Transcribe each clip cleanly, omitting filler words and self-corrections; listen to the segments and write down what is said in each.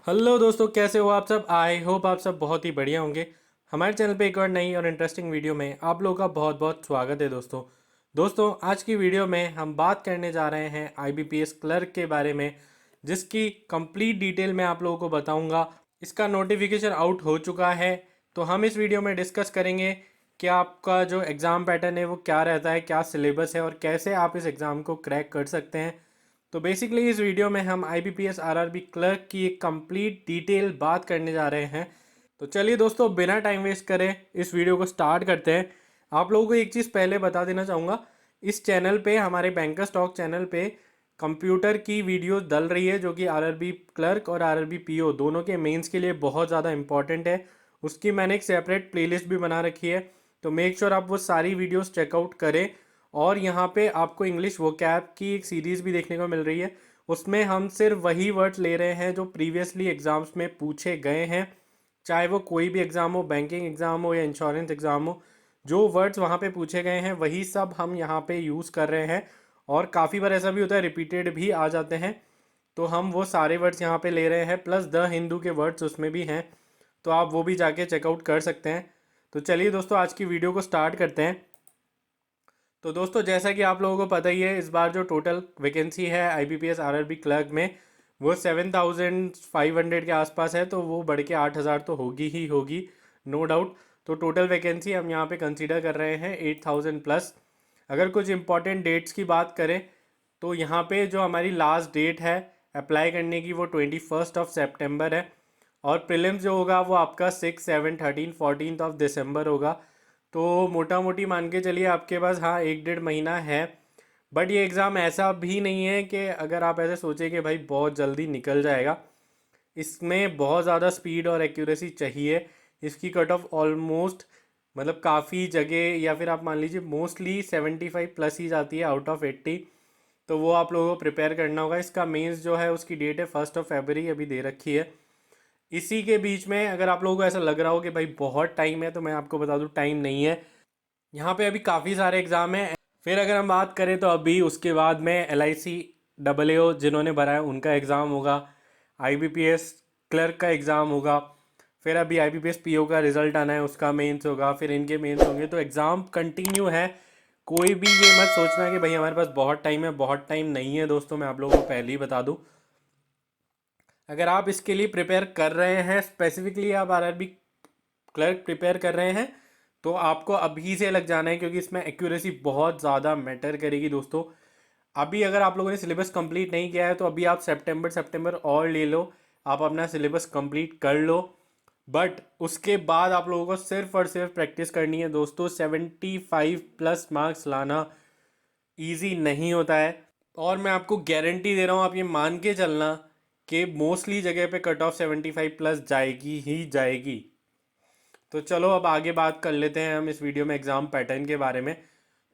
Hello दोस्तों, कैसे हो आप सब। आई होप आप सब बहुत ही बढ़िया होंगे। हमारे चैनल पे एक और नई और इंटरेस्टिंग वीडियो में आप लोगों का बहुत बहुत स्वागत है दोस्तों आज की वीडियो में हम बात करने जा रहे हैं आईबीपीएस क्लर्क के बारे में, जिसकी कंप्लीट डिटेल मैं आप लोगों को बताऊंगा। इसका नोटिफिकेशन आउट हो चुका है, तो हम इस वीडियो में डिस्कस करेंगे कि आपका जो एग्ज़ाम पैटर्न है वो क्या रहता है, क्या सिलेबस है और कैसे आप इस एग्ज़ाम को क्रैक कर सकते हैं। तो बेसिकली इस वीडियो में हम आईबीपीएस आरआरबी क्लर्क की एक कंप्लीट डिटेल बात करने जा रहे हैं। तो चलिए दोस्तों, बिना टाइम वेस्ट करें इस वीडियो को स्टार्ट करते हैं। आप लोगों को एक चीज़ पहले बता देना चाहूँगा, इस चैनल पे, हमारे बैंकर स्टॉक चैनल पे कंप्यूटर की वीडियो डल रही है, जो कि आरआरबी क्लर्क और आरआरबी पीओ दोनों के मेंस के लिए बहुत ज़्यादा इंपॉर्टेंट है। उसकी मैंने एक सेपरेट प्लेलिस्ट भी बना रखी है, तो मेक श्योर आप वो सारी वीडियोस चेकआउट करें। और यहाँ पे आपको इंग्लिश वोकैब की एक सीरीज़ भी देखने को मिल रही है। उसमें हम सिर्फ वही वर्ड्स ले रहे हैं जो प्रीवियसली एग्ज़ाम्स में पूछे गए हैं, चाहे वो कोई भी एग्ज़ाम हो, बैंकिंग एग्ज़ाम हो या इंश्योरेंस एग्ज़ाम हो। जो वर्ड्स वहाँ पे पूछे गए हैं वही सब हम यहाँ पे यूज़ कर रहे हैं। और काफ़ी बार ऐसा भी होता है रिपीटेड भी आ जाते हैं, तो हम वो सारे वर्ड्स यहाँ पे ले रहे हैं, प्लस द हिंदू के वर्ड्स उसमें भी हैं, तो आप वो भी जाके चेकआउट कर सकते हैं। तो चलिए दोस्तों, आज की वीडियो को स्टार्ट करते हैं। तो दोस्तों, जैसा कि आप लोगों को पता ही है, इस बार जो टोटल वैकेंसी है आईबीपीएस आरआरबी क्लर्क में वो 7,500 के आसपास है, तो वो बढ़ के 8,000 तो होगी ही होगी, नो डाउट। तो टोटल वैकेंसी हम यहाँ पे कंसीडर कर रहे हैं 8,000 प्लस। अगर कुछ इंपॉर्टेंट डेट्स की बात करें तो यहाँ पे जो हमारी लास्ट डेट है अप्लाई करने की वो 21 है। और प्रीलिम्स जो होगा वो आपका 6, 7, 13, 14 दिसंबर होगा। तो मोटा मोटी मान के चलिए आपके पास, हाँ, 1 डेढ़ महीना है। बट ये एग्ज़ाम ऐसा भी नहीं है कि अगर आप ऐसे सोचें कि भाई बहुत जल्दी निकल जाएगा। इसमें बहुत ज़्यादा स्पीड और एक्यूरेसी चाहिए। इसकी कट ऑफ ऑलमोस्ट, मतलब काफ़ी जगह, या फिर आप मान लीजिए मोस्टली 75 प्लस ही जाती है आउट ऑफ 80। तो वो आप लोगों को प्रिपेयर करना होगा। इसका मेंस जो है उसकी डेट है 1 फरवरी, अभी दे रखी है। इसी के बीच में अगर आप लोगों को ऐसा लग रहा हो कि भाई बहुत टाइम है, तो मैं आपको बता दूं टाइम नहीं है। यहाँ पे अभी काफ़ी सारे एग्ज़ाम हैं। फिर अगर हम बात करें तो अभी उसके बाद में LIC AAO जिन्होंने भरा है उनका एग्ज़ाम होगा, IBPS क्लर्क का एग्ज़ाम होगा, फिर अभी IBPS PO का रिज़ल्ट आना है, उसका मेंस होगा, फिर इनके मेंस होंगे। तो एग्ज़ाम कंटिन्यू है। कोई भी ये मत सोचना कि भाई हमारे पास बहुत टाइम है, बहुत टाइम नहीं है दोस्तों। मैं आप लोगों को पहले ही बता दूँ, अगर आप इसके लिए प्रिपेयर कर रहे हैं, स्पेसिफिकली आप आरआरबी क्लर्क प्रिपेयर कर रहे हैं, तो आपको अभी से लग जाना है, क्योंकि इसमें एक्यूरेसी बहुत ज़्यादा मैटर करेगी दोस्तों। अभी अगर आप लोगों ने सिलेबस कंप्लीट नहीं किया है तो अभी आप सितंबर और ले लो, आप अपना सिलेबस कंप्लीट कर लो। बट उसके बाद आप लोगों को सिर्फ और सिर्फ प्रैक्टिस करनी है दोस्तों। 75 प्लस मार्क्स लाना ईजी नहीं होता है। और मैं आपको गारंटी दे रहा हूँ, आप ये मान के चलना कि मोस्टली जगह पे कट ऑफ 75 प्लस जाएगी ही जाएगी। तो चलो अब आगे बात कर लेते हैं हम इस वीडियो में एग्ज़ाम पैटर्न के बारे में।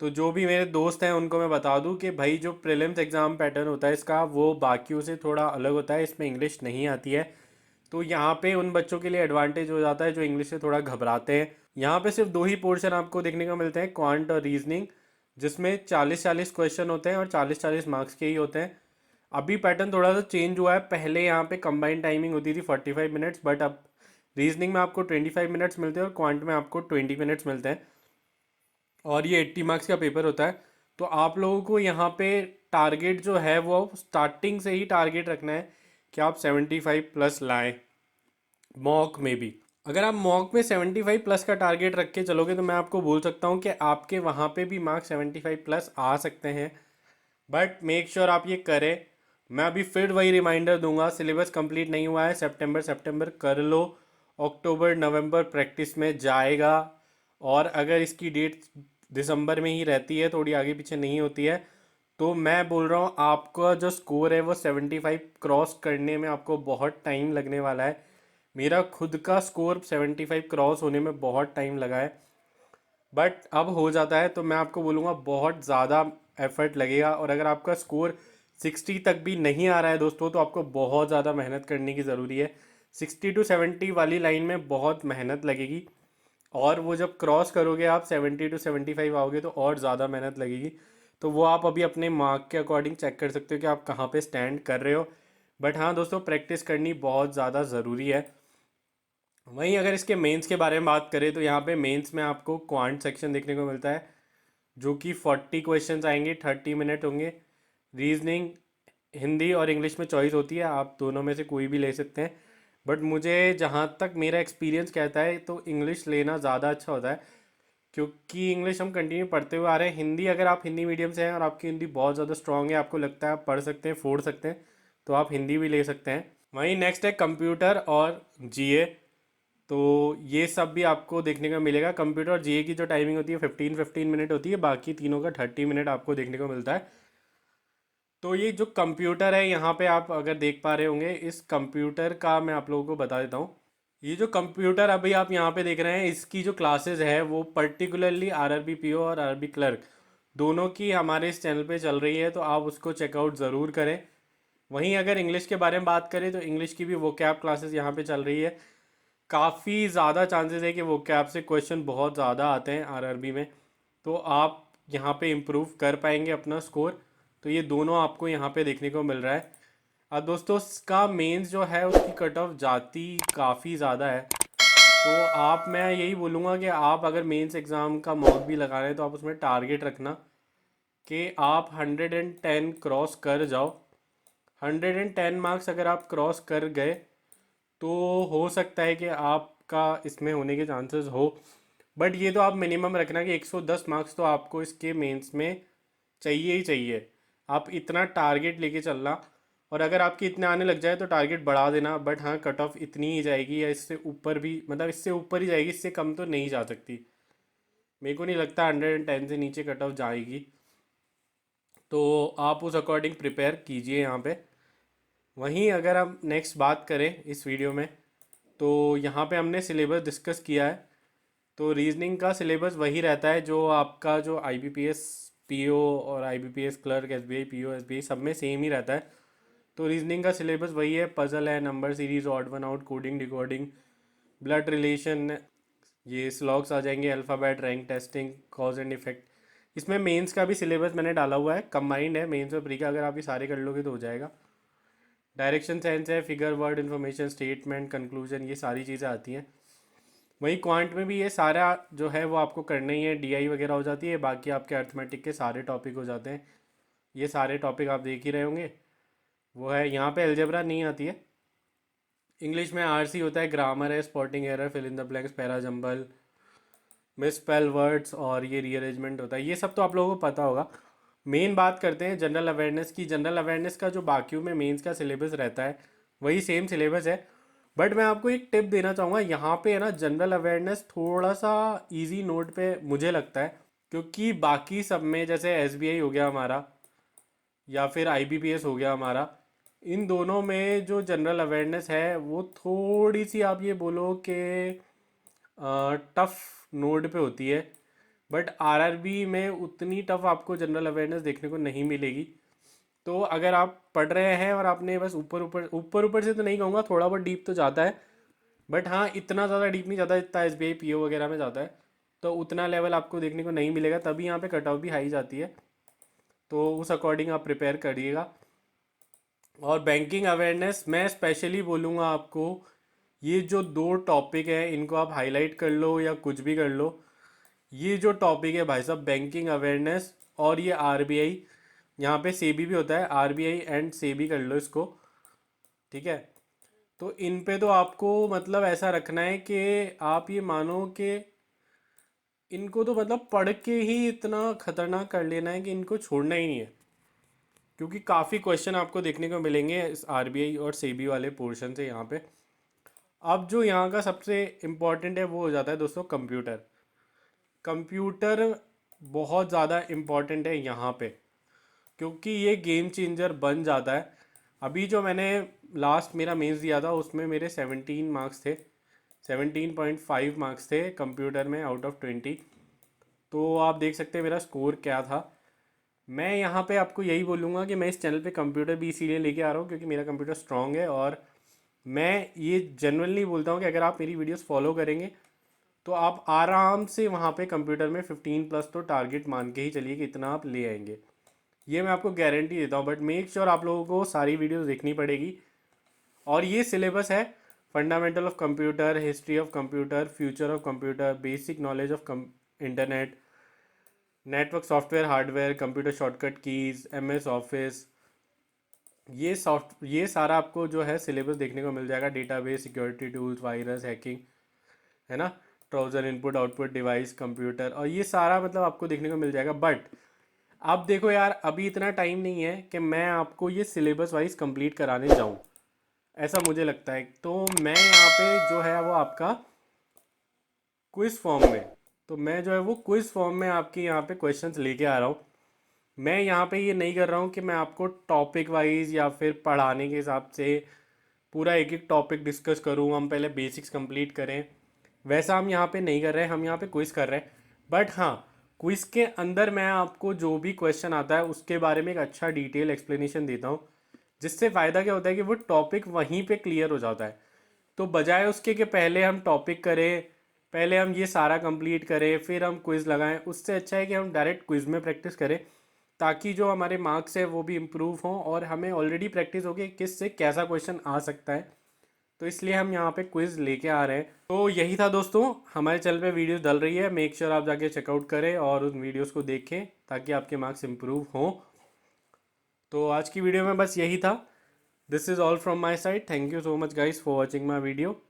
तो जो भी मेरे दोस्त हैं उनको मैं बता दूं कि भाई जो प्रीलिम्स एग्ज़ाम पैटर्न होता है इसका, वो बाकियों से थोड़ा अलग होता है। इसमें इंग्लिश नहीं आती है, तो यहाँ पे उन बच्चों के लिए एडवांटेज हो जाता है जो इंग्लिश से थोड़ा घबराते हैं। यहाँ पे सिर्फ दो ही पोर्शन आपको देखने को मिलते हैं, क्वांट और रीजनिंग, जिसमें 40-40 क्वेश्चन होते हैं और 40-40 मार्क्स के ही होते हैं। अभी पैटर्न थोड़ा सा चेंज हुआ है। पहले यहाँ पे कंबाइंड टाइमिंग होती थी 45 मिनट्स, बट अब रीजनिंग में आपको 25 मिनट्स मिलते हैं और क्वांट में आपको 20 मिनट्स मिलते हैं। और ये 80 मार्क्स का पेपर होता है। तो आप लोगों को यहाँ पे टारगेट जो है वो स्टार्टिंग से ही टारगेट रखना है कि आप 75 प्लस लाएं। मॉक में भी अगर आप मॉक में 75 प्लस का टारगेट रख के चलोगे तो मैं आपको बोल सकता हूँ कि आपके वहाँ पे भी मार्क्स 75 प्लस आ सकते हैं। बट मेक श्योर आप ये करें। मैं अभी फिर वही रिमाइंडर दूंगा, सिलेबस कंप्लीट नहीं हुआ है, सितंबर कर लो, अक्टूबर नवंबर प्रैक्टिस में जाएगा। और अगर इसकी डेट दिसंबर में ही रहती है, थोड़ी आगे पीछे नहीं होती है, तो मैं बोल रहा हूँ आपका जो स्कोर है वो 75 क्रॉस करने में आपको बहुत टाइम लगने वाला है। मेरा खुद का स्कोर 75 क्रॉस होने में बहुत टाइम लगा है, बट अब हो जाता है। तो मैं आपको बोलूँगा बहुत ज़्यादा एफर्ट लगेगा। और अगर आपका स्कोर 60 तक भी नहीं आ रहा है दोस्तों, तो आपको बहुत ज़्यादा मेहनत करने की ज़रूरी है। 60 to 70 वाली लाइन में बहुत मेहनत लगेगी, और वो जब क्रॉस करोगे आप 70 to 75 आओगे तो और ज़्यादा मेहनत लगेगी। तो वो आप अभी अपने मार्क के अकॉर्डिंग चेक कर सकते हो कि आप कहाँ पे स्टैंड कर रहे हो। बट हाँ दोस्तों, प्रैक्टिस करनी बहुत ज़्यादा ज़रूरी है। वहीं अगर इसके मेंस के बारे में बात करें तो यहाँ पे मेंस में आपको क्वांट सेक्शन देखने को मिलता है, जो कि 40 क्वेश्चंस आएंगे, 30 मिनट होंगे। रीजनिंग हिंदी और इंग्लिश में चॉइस होती है, आप दोनों में से कोई भी ले सकते हैं। बट मुझे जहाँ तक मेरा एक्सपीरियंस कहता है तो इंग्लिश लेना ज़्यादा अच्छा होता है, क्योंकि इंग्लिश हम कंटिन्यू पढ़ते हुए आ रहे हैं। हिंदी अगर आप हिंदी मीडियम से हैं और आपकी हिंदी बहुत ज़्यादा स्ट्रांग है, आपको लगता है आप पढ़ सकते हैं, फोड़ सकते हैं, तो आप हिंदी भी ले सकते हैं। वहीं नेक्स्ट है कंप्यूटर और जीए। तो ये सब भी आपको देखने को मिलेगा। कंप्यूटर और जीए की जो टाइमिंग होती है 15-15 मिनट होती है, बाकी तीनों का 30 मिनट आपको देखने को मिलता है। तो ये जो कंप्यूटर है यहाँ पे आप अगर देख पा रहे होंगे, इस कंप्यूटर का मैं आप लोगों को बता देता हूँ। ये जो कंप्यूटर अभी आप यहाँ पे देख रहे हैं, इसकी जो क्लासेस है वो पर्टिकुलरली आरआरबी पीओ और आरआरबी क्लर्क दोनों की हमारे इस चैनल पे चल रही है, तो आप उसको चेकआउट ज़रूर करें। वहीं अगर इंग्लिश के बारे में बात करें तो इंग्लिश की भी वो कैब क्लासेस यहाँ पे चल रही है। काफ़ी ज़्यादा चांसेस है कि वो कैब से क्वेश्चन बहुत ज़्यादा आते हैं आरआरबी में, तो आप यहाँ पे इम्प्रूव कर पाएंगे अपना स्कोर। तो ये दोनों आपको यहाँ पे देखने को मिल रहा है। अब दोस्तों, इसका मेंस जो है उसकी कट ऑफ जाती काफ़ी ज़्यादा है। तो आप, मैं यही बोलूँगा कि आप अगर मेंस एग्ज़ाम का मॉक भी लगा रहे हैं तो आप उसमें टारगेट रखना कि आप 110 क्रॉस कर जाओ। 110 मार्क्स अगर आप क्रॉस कर गए तो हो सकता है कि आपका इसमें होने के चांसेस हो। बट ये तो आप मिनिमम रखना कि 110 मार्क्स तो आपको इसके मेंस में चाहिए ही चाहिए। आप इतना टारगेट लेके चलना, और अगर आपके इतने आने लग जाए तो टारगेट बढ़ा देना। बट हाँ, कट ऑफ इतनी ही जाएगी या इससे ऊपर भी, मतलब इससे ऊपर ही जाएगी, इससे कम तो नहीं जा सकती। मेरे को नहीं लगता 110 से नीचे कट ऑफ जाएगी। तो आप उस अकॉर्डिंग प्रिपेयर कीजिए यहाँ पे। वहीं अगर हम नेक्स्ट बात करें इस वीडियो में, तो यहाँ पे हमने सिलेबस डिस्कस किया है। तो रीजनिंग का सिलेबस वही रहता है जो आपका जो आईबीपीएस पीओ और IBPS clerk, SBI PO, SBI सब में सेम ही रहता है। तो रीजनिंग का सिलेबस वही है, पजल है, number series, odd one out, coding, decoding, blood relation, ये स्लॉग्स आ जाएंगे, alphabet, rank testing, cause and effect. इसमें मेंस का भी सिलेबस मैंने डाला हुआ है, कंबाइंड है मेंस और प्री का। अगर आप ये सारे कर लोगे तो हो जाएगा। डायरेक्शन सेंस है, figure, word, information, statement, conclusion, ये सारी चीज़ें आती हैं। वहीं क्वांट में भी ये सारा जो है वो आपको करना ही है। डीआई वगैरह हो जाती है, बाकी आपके अर्थमेटिक के सारे टॉपिक हो जाते हैं। ये सारे टॉपिक आप देख ही रहे होंगे। वो है, यहाँ पे अलजेब्रा नहीं आती है। इंग्लिश में आरसी होता है, ग्रामर है, spotting error, fill in the blanks, para jumble, misspell words, और ये रीअरेंजमेंट होता है। ये सब तो आप लोगों को पता होगा। मेन बात करते हैं जनरल अवेयरनेस की। जनरल अवेयरनेस का जो बाकियों में मेंस का सिलेबस रहता है वही सेम सिलेबस है। बट मैं आपको एक टिप देना चाहूँगा, यहाँ पे है ना, जनरल अवेयरनेस थोड़ा सा इजी नोट पे मुझे लगता है, क्योंकि बाकी सब में जैसे एसबीआई हो गया हमारा या फिर आईबीपीएस हो गया हमारा, इन दोनों में जो जनरल अवेयरनेस है वो थोड़ी सी, आप ये बोलो कि टफ नोड पे होती है। बट आरआरबी में उतनी टफ आपको जनरल अवेयरनेस देखने को नहीं मिलेगी। तो अगर आप पढ़ रहे हैं और आपने बस ऊपर ऊपर ऊपर ऊपर से, तो नहीं कहूँगा, थोड़ा बहुत डीप तो जाता है, बट हाँ इतना ज़्यादा डीप नहीं जाता जितना एसबीआई पीओ वगैरह में जाता है। तो उतना लेवल आपको देखने को नहीं मिलेगा, तभी यहाँ पे कट ऑफ भी हाई जाती है। तो उस अकॉर्डिंग आप प्रिपेयर करिएगा। और बैंकिंग अवेयरनेस मैं स्पेशली बोलूँगा आपको, ये जो दो टॉपिक है इनको आप हाईलाइट कर लो या कुछ भी कर लो। ये जो टॉपिक है भाई साहब, बैंकिंग अवेयरनेस और ये आरबीआई, यहाँ पे सेबी भी होता है, आरबीआई एंड सेबी कर लो इसको, ठीक है। तो इन पे तो आपको मतलब ऐसा रखना है कि आप ये मानो कि इनको तो मतलब पढ़ के ही इतना खतरनाक कर लेना है कि इनको छोड़ना ही नहीं है, क्योंकि काफ़ी क्वेश्चन आपको देखने को मिलेंगे इस आरबीआई और सेबी वाले पोर्शन से यहाँ पे। अब जो यहाँ का सबसे इम्पोर्टेंट है वो हो जाता है दोस्तों कंप्यूटर। कंप्यूटर बहुत ज़्यादा इम्पोर्टेंट है यहाँ पे, क्योंकि ये गेम चेंजर बन जाता है। अभी जो मैंने लास्ट मेरा मेंस दिया था उसमें मेरे 17 मार्क्स थे, 17.5 मार्क्स थे कंप्यूटर में आउट ऑफ 20। तो आप देख सकते हैं मेरा स्कोर क्या था। मैं यहाँ पे आपको यही बोलूँगा कि मैं इस चैनल पे कंप्यूटर भी इसीलिए लेके आ रहा हूँ क्योंकि मेरा कंप्यूटर स्ट्रांग है, और मैं ये जनरली बोलता हूँ कि अगर आप मेरी वीडियोस फॉलो करेंगे तो आप आराम से वहाँ पे कंप्यूटर में 15 प्लस तो टारगेट मान के ही चलिए कि इतना आप ले आएंगे। ये मैं आपको गारंटी देता हूँ, बट मेक श्योर आप लोगों को सारी वीडियोस देखनी पड़ेगी। और ये सिलेबस है: fundamental of computer, history of computer, future of computer, basic knowledge of internet, network software hardware, computer shortcut keys, MS office. ये सारा आपको जो है सिलेबस देखने को मिल जाएगा। Database, security tools, virus, hacking, है ना, trouser, input output device, computer, और ये सारा मतलब आपको देखने को मिल जाएगा। बट अब देखो यार, अभी इतना टाइम नहीं है कि मैं आपको ये सिलेबस वाइज कंप्लीट कराने जाऊँ, ऐसा मुझे लगता है। तो मैं यहाँ पे जो है वो आपका क्विज फॉर्म में, तो मैं जो है वो क्विज फॉर्म में आपके यहाँ पे क्वेश्चंस लेके आ रहा हूँ। मैं यहाँ पे ये नहीं कर रहा हूँ कि मैं आपको टॉपिक वाइज या फिर पढ़ाने के हिसाब से पूरा एक एक टॉपिक डिस्कस करूँ, हम पहले बेसिक्स कंप्लीट करें, वैसा हम यहाँ पे नहीं कर रहे हैं। हम यहाँ पे क्विज कर रहे हैं। बट हाँ, क्विज के अंदर मैं आपको जो भी क्वेश्चन आता है उसके बारे में एक अच्छा डिटेल एक्सप्लेनेशन देता हूँ, जिससे फ़ायदा क्या होता है कि वो टॉपिक वहीं पे क्लियर हो जाता है। तो बजाय उसके कि पहले हम टॉपिक करें, पहले हम ये सारा कंप्लीट करें, फिर हम क्विज़ लगाएं, उससे अच्छा है कि हम डायरेक्ट क्विज़ में प्रैक्टिस करें, ताकि जो हमारे मार्क्स है वो भी इम्प्रूव हों और हमें ऑलरेडी प्रैक्टिस होगी किस से कैसा क्वेश्चन आ सकता है। तो इसलिए हम यहाँ पे क्विज लेके आ रहे हैं। तो यही था दोस्तों, हमारे चैनल पे वीडियोस डल रही है, मेक श्योर आप जाके चेकआउट करें और उन वीडियोस को देखें ताकि आपके मार्क्स इम्प्रूव हों। तो आज की वीडियो में बस यही था। This is all from my side. Thank you so much guys for watching my video.